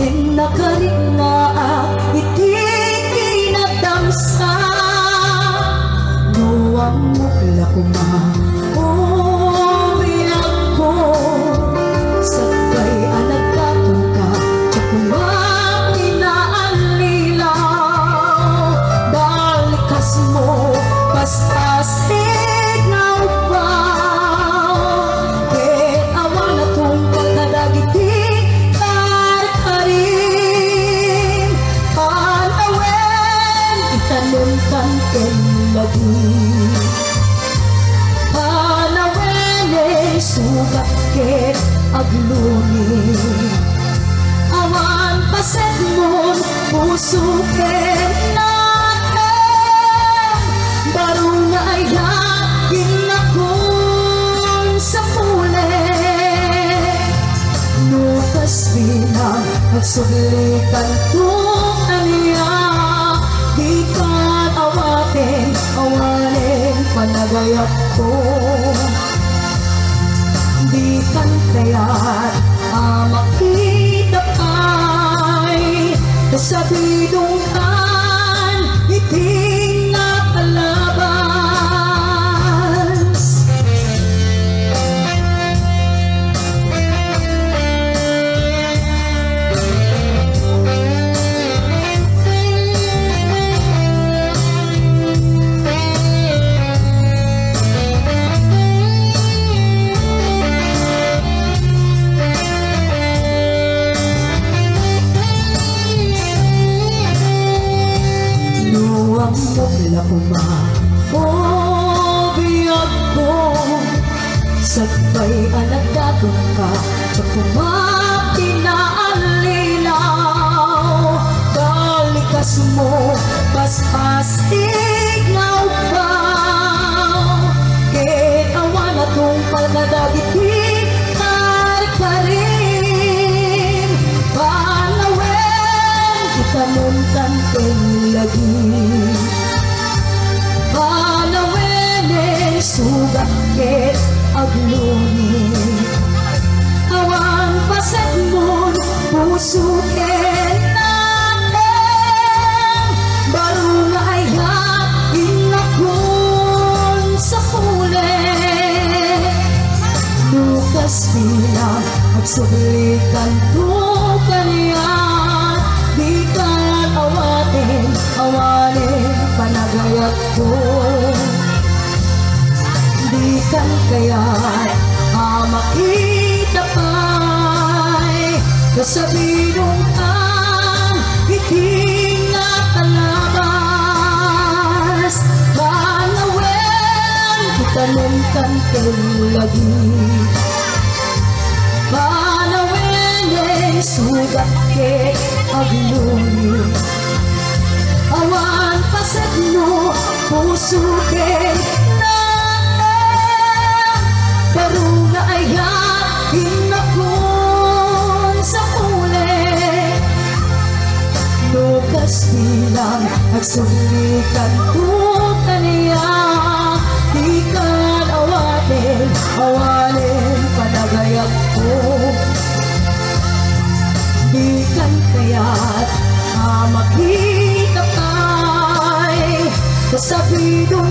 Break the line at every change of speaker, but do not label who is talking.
ken nakarit nga iti kinadamsa nuwang mukla kuma o biyak ko sabay anagkatong ka sa kumang inaalilaw balikas mo paspasid na upaw ket awan na tong pagkadagiti karkarin panawen itanuntan ken lagi panawen sugat ket agluni awan paset mon puso ken naten barong nga ayagin akong sa pule nukas binang magsuglitan kung aniya di ka't awatin awanin panagayat ko di kan kaya't makita kay kasabidong kan iting nakalabas nuwang mukla kuma o biyag ko sabay anagdatong ka sa kumapinaalilaw balikas mo paspasig na upaw ket awan na tong pagkadagiti karkarin panawen itanuntan ken lagi panawen sugat ket agluni awan paset mon puso ken naten barong nga ayagin akong sa pule nukas bilang magsuglitan to kaniya di ka't awanin panagayat ko di kan kaya't makita pa'y kasabidong kan iting nakalabas panawen itanuntan ken lagi panawen sugat ket agluni awan paset mo puso ken naten barong nga ayagin akong sa pule nukas bilang nagsulikan ko kaniya di ka't awanin panagayat ko di kan kaya't makita kay kasabidong